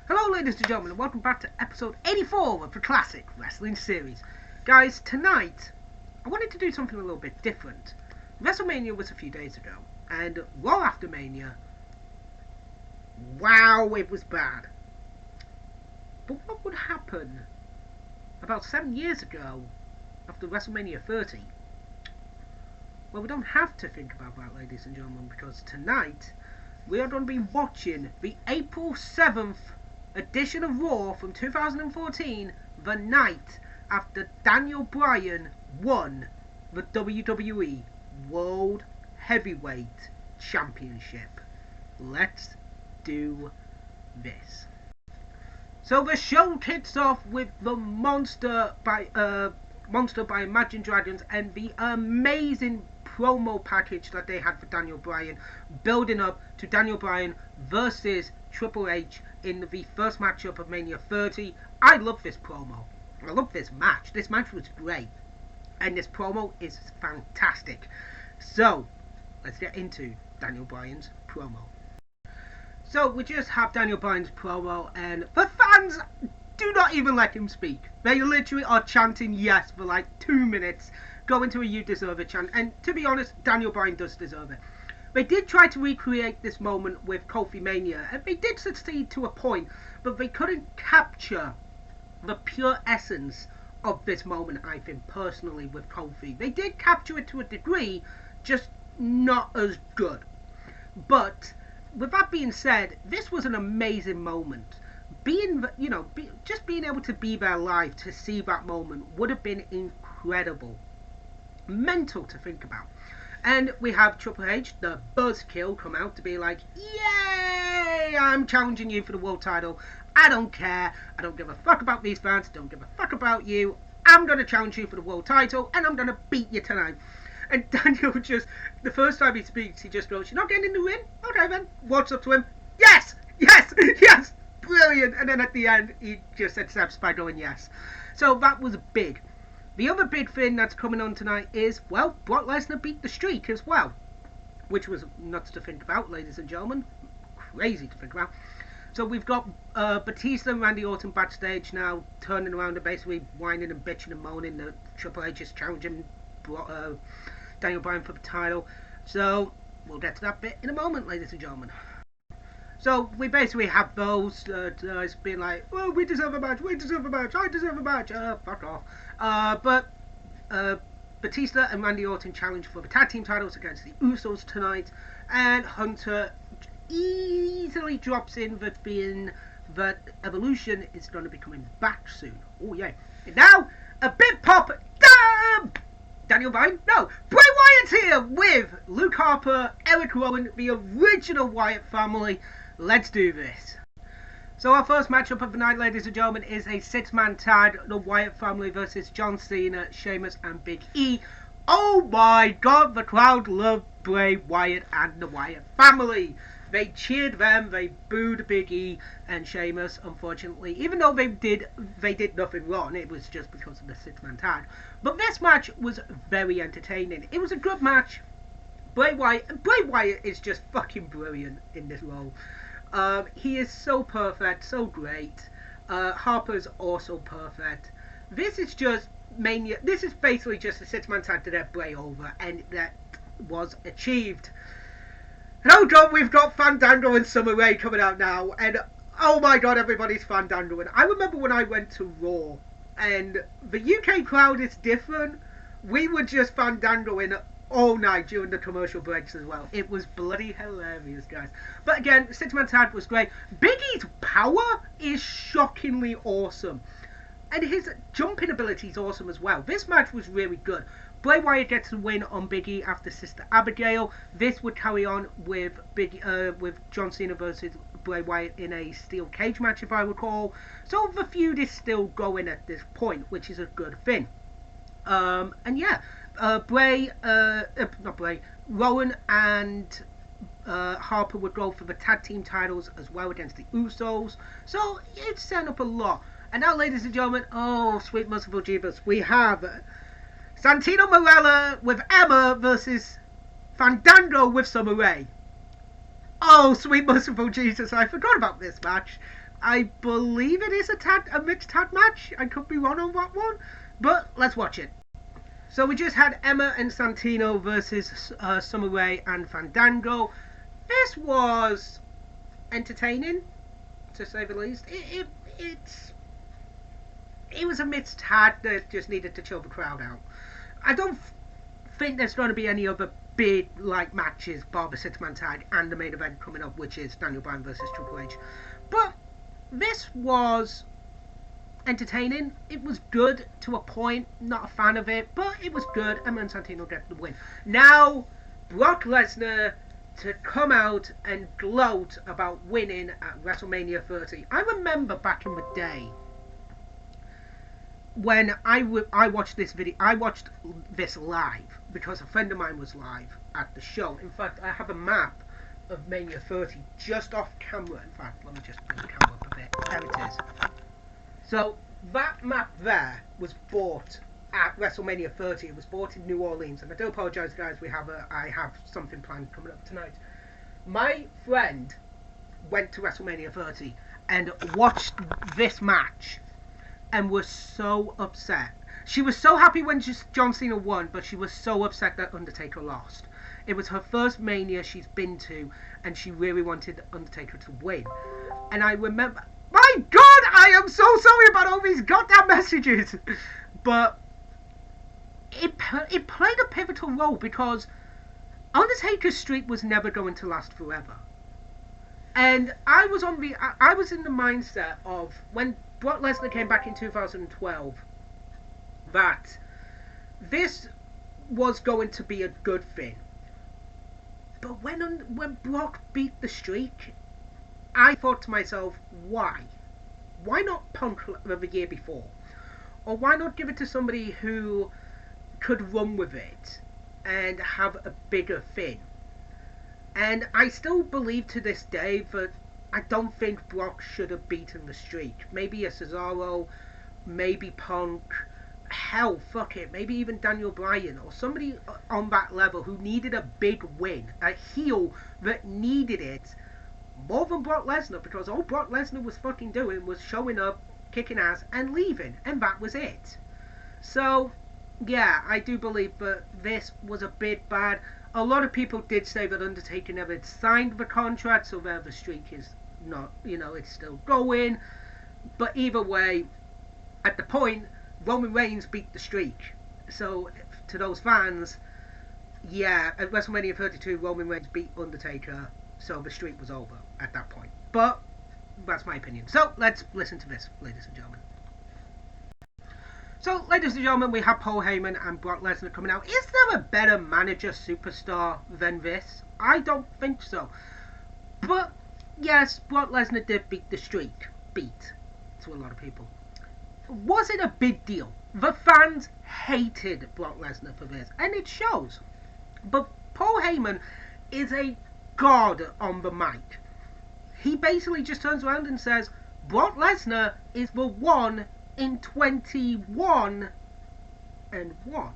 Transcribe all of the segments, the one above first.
Hello ladies and gentlemen, and welcome back to episode 84 of the classic wrestling series. Guys, tonight I wanted to do something a little bit different. Wrestlemania was a few days ago, and Raw after Mania, wow, it was bad. But what would happen about 7 years ago after WrestleMania 30? Well, we don't have to think about that, ladies and gentlemen, because tonight we are going to be watching the April 7th edition of Raw from 2014, the night after Daniel Bryan won the WWE World Heavyweight Championship. Let's do this. So the show kicks off with the Monster by Imagine Dragons and the amazing promo package that they had for Daniel Bryan, building up to Daniel Bryan versus Triple H in the first matchup of Mania 30. I love this promo. I love this match. This match was great. And this promo is fantastic. So, let's get into Daniel Bryan's promo. So, we just have Daniel Bryan's promo, and the fans do not even let him speak. They literally are chanting yes for like 2 minutes, going to a "you deserve it" chant. And to be honest, Daniel Bryan does deserve it. They did try to recreate this moment with Kofi Mania, and they did succeed to a point, but they couldn't capture the pure essence of this moment, I think, personally, with Kofi. They did capture it to a degree, just not as good. But with that being said, this was an amazing moment. Just being able to be there live to see that moment would have been incredible. Mental to think about. And we have Triple H, the buzzkill, come out to be like, yay, I'm challenging you for the world title. I don't care. I don't give a fuck about these fans. Don't give a fuck about you. I'm going to challenge you for the world title, and I'm going to beat you tonight. And Daniel the first time he speaks, he just goes, you're not getting in the ring? Okay then. Walks up to him. Yes! Yes! Yes! Brilliant! And then at the end, he just accepts by going yes. So that was big. The other big thing that's coming on tonight is, well, Brock Lesnar beat the streak as well. Which was nuts to think about, ladies and gentlemen. Crazy to think about. So we've got Batista and Randy Orton backstage now, turning around and basically whining and bitching and moaning that Triple H is challenging Daniel Bryan for the title. So we'll get to that bit in a moment, ladies and gentlemen. So we basically have those guys being like, well, we deserve a match, I deserve a match, fuck off. But Batista and Randy Orton challenge for the tag team titles against the Usos tonight, and Hunter easily drops in with being that Evolution is going to be coming back soon. Oh yeah. And now, a big pop, Daniel Bryan? No, Bray Wyatt's here with Luke Harper, Eric Rowan, the original Wyatt family. Let's do this. So our first matchup of the night, ladies and gentlemen, is a 6-man tag, the Wyatt family versus John Cena, Sheamus and Big E. Oh my god, the crowd loved Bray Wyatt and the Wyatt family. They cheered them, they booed Big E and Sheamus, unfortunately. Even though they did nothing wrong, it was just because of the 6-man tag. But this match was very entertaining. It was a good match. Bray Wyatt is just fucking brilliant in this role. He is so perfect, so great. Harper's also perfect. This is just Mania. This is basically just a 6-man tag to get Bray over, and that was achieved. And oh god, we've got Fandango and Summer Rae coming out now, and oh my god, everybody's Fandangoing. I remember when I went to Raw, and the UK crowd is different. We were just Fandangoing all night during the commercial breaks as well. It was bloody hilarious, guys. But again, 6-man tag was great. Big E's power is shockingly awesome, and his jumping ability is awesome as well. This match was really good. Bray Wyatt gets the win on Big E after Sister Abigail. This would carry on with John Cena versus Bray Wyatt in a steel cage match, if I recall. So the feud is still going at this point, which is a good thing. And yeah, Rowan and Harper would go for the tag team titles as well against the Usos. So it's setting up a lot. And now, ladies and gentlemen, oh sweet merciful Jeebus, we have Santino Marella with Emma versus Fandango with Summer Rae. Oh, sweet merciful Jesus, I forgot about this match. I believe it is a mixed tag match. I could be wrong on that one, but let's watch it. So we just had Emma and Santino versus Summer Rae and Fandango. This was entertaining, to say the least. It was a mixed tag that just needed to chill the crowd out. I don't think there's going to be any other big like matches, bar the 6-man tag and the main event coming up, which is Daniel Bryan versus Triple H. But this was entertaining. It was good to a point. Not a fan of it, but it was good. Emma and Santino get the win. Now, Brock Lesnar to come out and gloat about winning at WrestleMania 30. I remember back in the day when I watched this video. I watched this live because a friend of mine was live at the show. In fact, I have a map of Mania 30 just off camera. In fact, let me just bring the camera up a bit. There it is. So that map there was bought at WrestleMania 30. It was bought in New Orleans, and I do apologise, guys. I have something planned coming up tonight. My friend went to WrestleMania 30 and watched this match and was so upset. She was so happy when John Cena won, but she was so upset that Undertaker lost. It was her first Mania she's been to, and she really wanted Undertaker to win. And I remember, my God, I am so sorry about all these goddamn messages. But it played a pivotal role because Undertaker's streak was never going to last forever. And I was in the mindset of when Brock Lesnar came back in 2012 that this was going to be a good thing. But when Brock beat the streak, I thought to myself, why? Why not Punk the year before? Or why not give it to somebody who could run with it and have a bigger thing? And I still believe to this day that I don't think Brock should have beaten the streak. Maybe a Cesaro, maybe Punk, hell, fuck it, maybe even Daniel Bryan or somebody on that level who needed a big win, a heel that needed it more than Brock Lesnar, because all Brock Lesnar was fucking doing was showing up, kicking ass and leaving, and that was it. So yeah, I do believe that this was a bit bad. A lot of people did say that Undertaker never signed the contract, so there the streak is not, it's still going. But either way, at the point, Roman Reigns beat the streak. So to those fans, yeah, at WrestleMania 32, Roman Reigns beat Undertaker, so the streak was over at that point. But that's my opinion. So let's listen to this, ladies and gentlemen. So, ladies and gentlemen, we have Paul Heyman and Brock Lesnar coming out. Is there a better manager superstar than this? I don't think so. But, yes, Brock Lesnar did beat the streak. Beat, to a lot of people. Was it a big deal? The fans hated Brock Lesnar for this, and it shows. But Paul Heyman is a god on the mic. He basically just turns around and says, Brock Lesnar is the one in 21 and 1.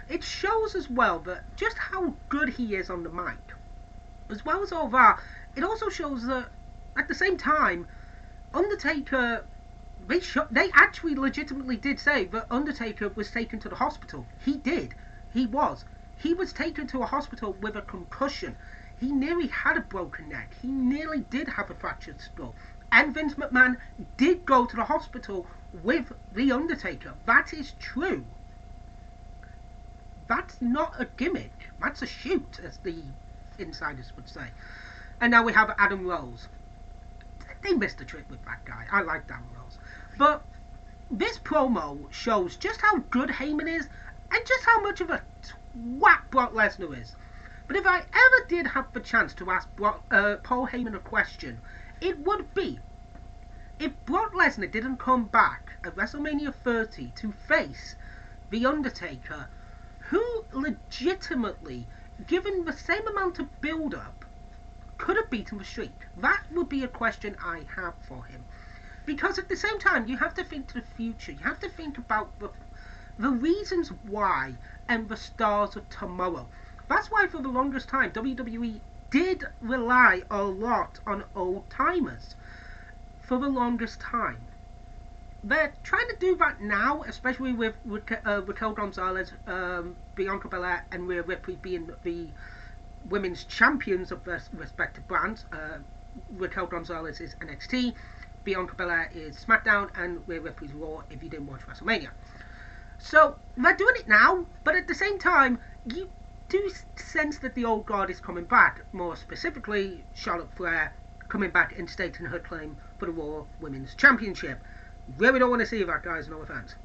It shows as well that just how good he is on the mic. As well as all that, it also shows that at the same time, Undertaker, they actually legitimately did say that Undertaker was taken to the hospital. He did. He was. He was taken to a hospital with a concussion. He nearly had a broken neck. He nearly did have a fractured skull. And Vince McMahon did go to the hospital with The Undertaker. That is true. That's not a gimmick. That's a shoot, as the insiders would say. And now we have Adam Rose. They missed a trick with that guy. I like Adam Rose. But this promo shows just how good Heyman is and just how much of a twat Brock Lesnar is. But if I ever did have the chance to ask Paul Heyman a question, it would be, if Brock Lesnar didn't come back at WrestleMania 30 to face The Undertaker, who legitimately, given the same amount of build-up, could have beaten the streak? That would be a question I have for him. Because at the same time, you have to think to the future. You have to think about the reasons why and the stars of tomorrow. That's why for the longest time, WWE did rely a lot on old-timers. for the longest time. They're trying to do that now, especially with Raquel Gonzalez, Bianca Belair, and Rhea Ripley being the women's champions of their respective brands. Raquel Gonzalez is NXT, Bianca Belair is SmackDown, and Rhea Ripley's Raw if you didn't watch WrestleMania. So they're doing it now, but at the same time, you do sense that the old guard is coming back. More specifically, Charlotte Flair coming back and stating her claim for the Raw Women's Championship. Really don't want to see that, guys, no offense.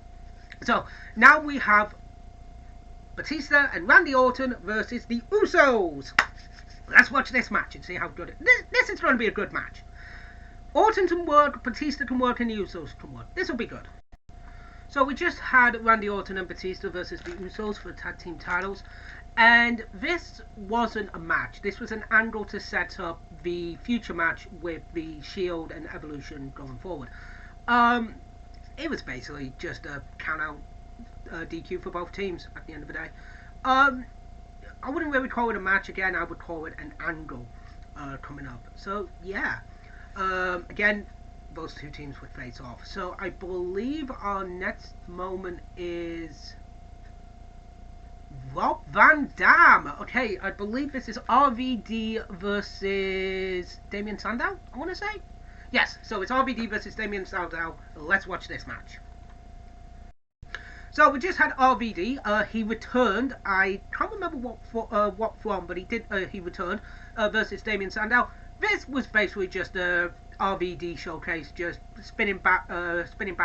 So now we have Batista and Randy Orton versus the Usos. Let's watch this match and see how good this is going to be a good match. Orton can work, Batista can work, and the Usos can work. This will be good. So we just had Randy Orton and Batista versus the Usos for the tag team titles, and this wasn't a match. This was an angle to set up the future match with the Shield and Evolution going forward. It was basically just a count-out DQ for both teams at the end of the day. I wouldn't really call it a match again. I would call it an angle coming up. So yeah, again, those two teams would face off. So I believe our next moment is Rob Van Dam. Okay, I believe this is RVD versus Damien Sandow, I want to say. Yes, so it's RVD versus Damien Sandow. Let's watch this match. So we just had RVD. He returned. I can't remember what from, but he returned versus Damien Sandow. This was basically just a RVD showcase, just spinning back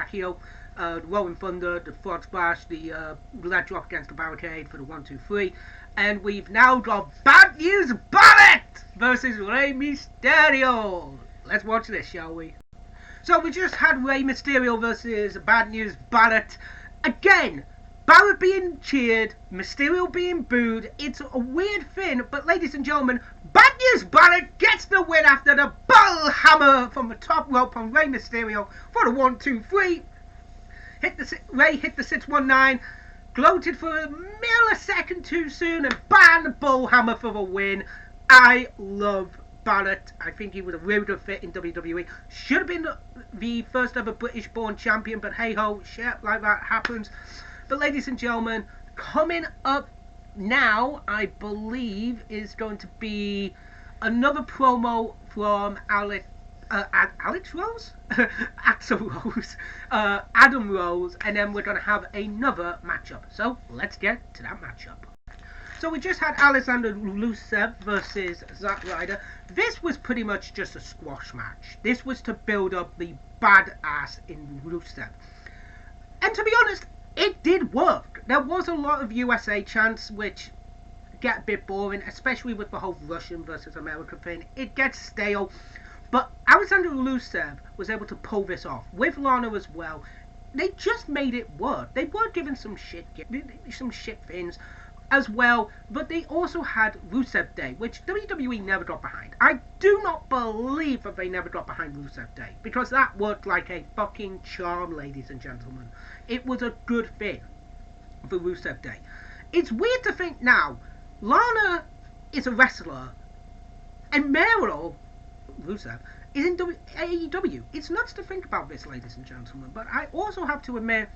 heel, rolling thunder, the frog splash, the leg drop against the barricade for the 1-2-3, and we've now got Bad News Barrett versus Rey Mysterio. Let's watch this, shall we? So we just had Rey Mysterio versus Bad News Barrett. Again, Barrett being cheered, Mysterio being booed. It's a weird thing, but ladies and gentlemen, Bad News Barrett gets the win after the bull hammer from the top rope on Rey Mysterio for the 1-2-3. Rey hit the 619, gloated for a millisecond too soon, and bam, the bull hammer for the win. I love Barrett. I think he was a really good fit in WWE. Should have been the first ever British born champion, but hey ho, shit like that happens. But ladies and gentlemen, coming up now, I believe, is going to be another promo from Alex Rose? Axel Rose. Adam Rose, and then we're going to have another matchup. So let's get to that matchup. So we just had Alexander Rusev versus Zack Ryder. This was pretty much just a squash match. This was to build up the badass in Rusev. And to be honest, it did work. There was a lot of USA chants, which get a bit boring, especially with the whole Russian versus America thing. It gets stale. But Alexander Rusev was able to pull this off, with Lana as well. They just made it work. They were given some shit things as well, but they also had Rusev Day, which WWE never got behind. I do not believe that they never got behind Rusev Day, because that worked like a fucking charm, ladies and gentlemen. It was a good fit for Rusev Day. It's weird to think now, Lana is a wrestler, and Meryl, Rusev, is in AEW. It's nuts to think about this, ladies and gentlemen, but I also have to admit,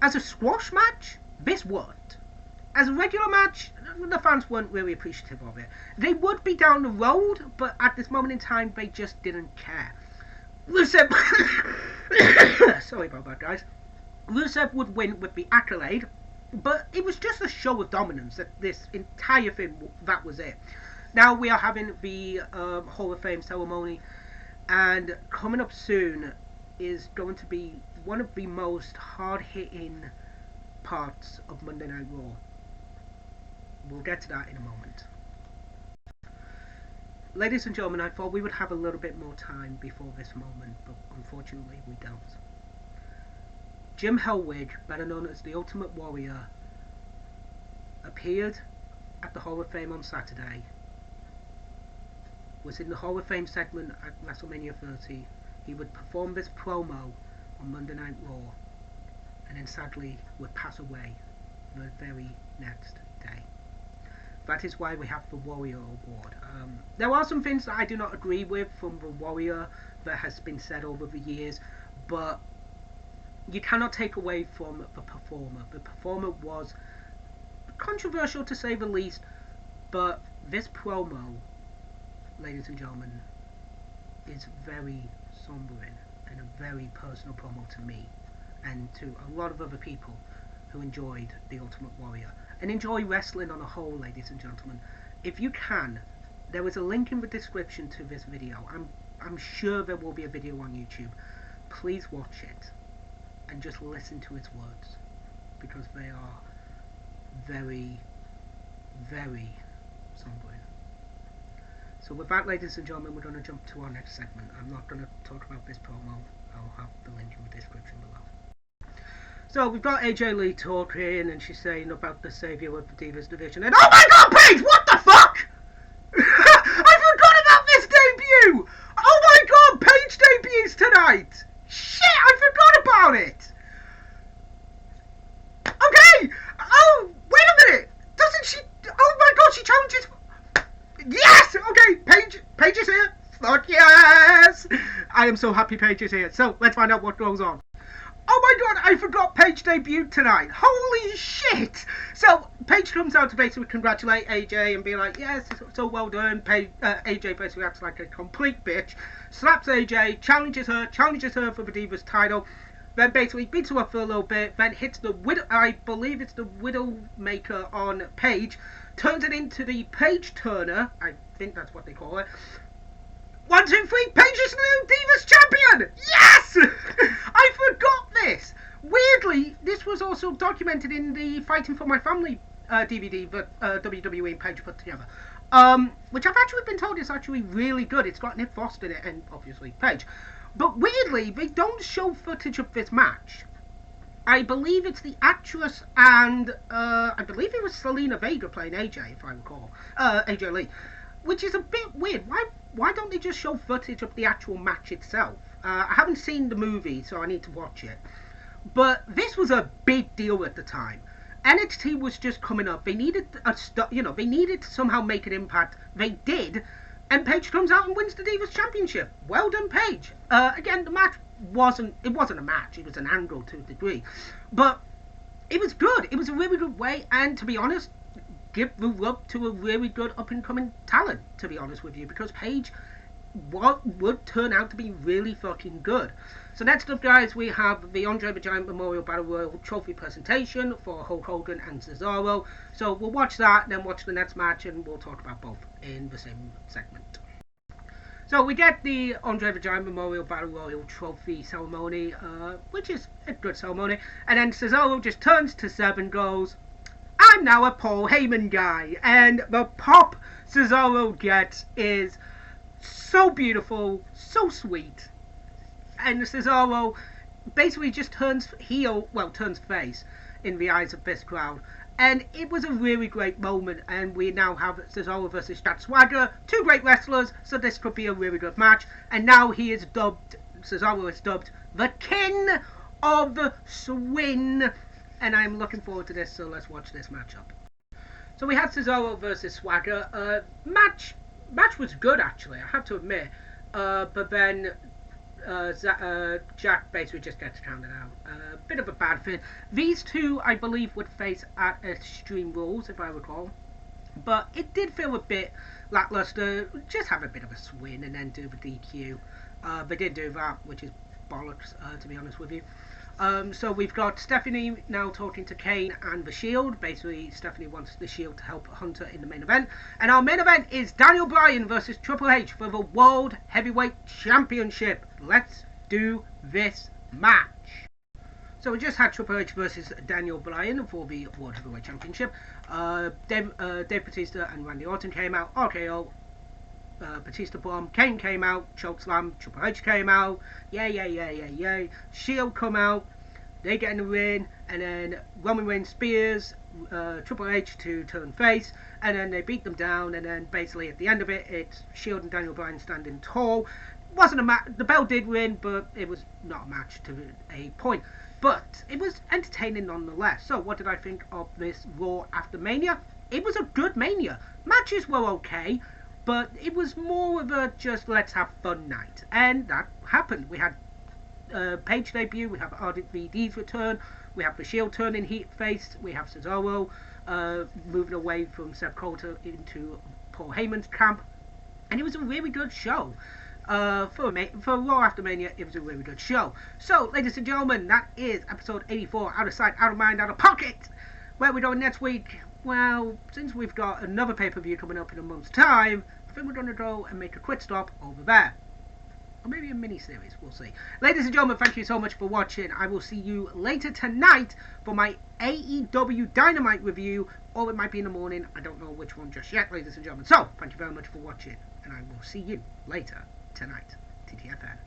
as a squash match, this worked. As a regular match, the fans weren't really appreciative of it. They would be down the road, but at this moment in time, they just didn't care. Rusev... Sorry about that, guys. Rusev would win with the accolade, but it was just a show of dominance. That this entire thing, that was it. Now we are having the Hall of Fame ceremony, and coming up soon is going to be one of the most hard-hitting parts of Monday Night Raw. We'll get to that in a moment. Ladies and gentlemen, I thought we would have a little bit more time before this moment, but unfortunately we don't. Jim Hellwig, better known as the Ultimate Warrior, appeared at the Hall of Fame on Saturday, was in the Hall of Fame segment at WrestleMania 30. He would perform this promo on Monday Night Raw, and then sadly would pass away the very next day. That is why we have the Warrior Award. There are some things that I do not agree with from the Warrior that has been said over the years, but you cannot take away from the performer. The performer was controversial to say the least, but this promo, ladies and gentlemen, is very sombering and a very personal promo to me and to a lot of other people who enjoyed The Ultimate Warrior and enjoy wrestling on a whole, ladies and gentlemen. If you can, there is a link in the description to this video. I'm sure there will be a video on YouTube. Please watch it and just listen to its words, because they are very, very sombering. So with that, ladies and gentlemen, we're going to jump to our next segment. I'm not going to talk about this promo. I'll have the link in the description below. So we've got AJ Lee talking, and she's saying about the savior of the Divas division. And oh my God, Paige, what the fuck? I forgot about this debut. Oh my God, Paige debuts tonight. Shit, I forgot about it. Okay. Oh, wait a minute. Doesn't she? Oh my God, she challenges. Yes. Okay, Paige is here. Fuck yes. I am so happy Paige is here. So let's find out what goes on. Oh my God, I forgot Paige debuted tonight. Holy shit! So Paige comes out to basically congratulate AJ and be like, yes, so well done. AJ basically acts like a complete bitch, slaps AJ, challenges her for the Divas title, then basically beats her up for a little bit, then hits the I believe it's the Widowmaker on Paige, turns it into the Paige Turner, I think that's what they call it. 1, 2, 3, Paige is the new Divas champion! Yes! I forgot this! Weirdly, this was also documented in the Fighting for My Family DVD that WWE and Paige put together. Which I've actually been told is actually really good. It's got Nick Frost in it and obviously Paige. But weirdly, they don't show footage of this match. I believe it's the actress and I believe it was Selena Vega playing AJ, if I recall. AJ Lee. Which is a bit weird. Why don't they just show footage of the actual match itself? I haven't seen the movie, so I need to watch it. But this was a big deal at the time. NXT was just coming up. They needed they needed to somehow make an impact. They did, and Paige comes out and wins the Divas Championship. Well done, Paige. Again, the match wasn't a match. It was an angle to a degree, but it was good. It was a really good way, and to be honest, give the rub to a really good up-and-coming talent, to be honest with you, because Paige would turn out to be really fucking good. So next up, guys, we have the Andre the Giant Memorial Battle Royal Trophy presentation for Hulk Hogan and Cesaro. So we'll watch that, then watch the next match, and we'll talk about both in the same segment. So we get the Andre the Giant Memorial Battle Royal Trophy ceremony, which is a good ceremony, and then Cesaro just turns to Seb and goes, I'm now a Paul Heyman guy, and the pop Cesaro gets is so beautiful, so sweet, and Cesaro basically just turns face in the eyes of this crowd, and it was a really great moment, and we now have Cesaro versus Jack Swagger, two great wrestlers, so this could be a really good match, and now Cesaro is dubbed the King of Swin. And I'm looking forward to this, so let's watch this matchup. So we had Cesaro versus Swagger. Match was good, actually, I have to admit. But then Jack basically just gets counted out. Bit of a bad thing. These two, I believe, would face at Extreme Rules, if I recall. But it did feel a bit lackluster. Just have a bit of a swing and then do the DQ. They did do that, which is bollocks, to be honest with you. So we've got Stephanie now talking to Kane and The Shield. Basically, Stephanie wants The Shield to help Hunter in the main event. And our main event is Daniel Bryan versus Triple H for the World Heavyweight Championship. Let's do this match. So we just had Triple H versus Daniel Bryan for the World Heavyweight Championship. Dave Bautista and Randy Orton came out. RKO. Batista Bomb, Kane came out, Chokeslam, Triple H came out, yay. Shield come out, they get in the ring, and then Roman Reigns spears Triple H to turn face, and then they beat them down, and then basically at the end of it, it's Shield and Daniel Bryan standing tall. Wasn't a match, the bell did win, but it was not a match to a point. But it was entertaining nonetheless. So what did I think of this Raw after Mania? it was a good Mania. Matches were okay, but it was more of a just let's have fun night, and that happened. We had Page debut, we have RVD's return, we have the Shield turning heat face, we have Cesaro moving away from Seth Coulter into Paul Heyman's camp, and it was a really good show. For Raw After Mania, it was a really good show. So, ladies and gentlemen, that is episode 84, Out of Sight, Out of Mind, Out of Pocket. Where we're going next week? Well, since we've got another pay-per-view coming up in a month's time, I think we're going to go and make a quick stop over there. Or maybe a mini-series, we'll see. Ladies and gentlemen, thank you so much for watching. I will see you later tonight for my AEW Dynamite review, or it might be in the morning. I don't know which one just yet, ladies and gentlemen. So, thank you very much for watching, and I will see you later tonight. TTFN.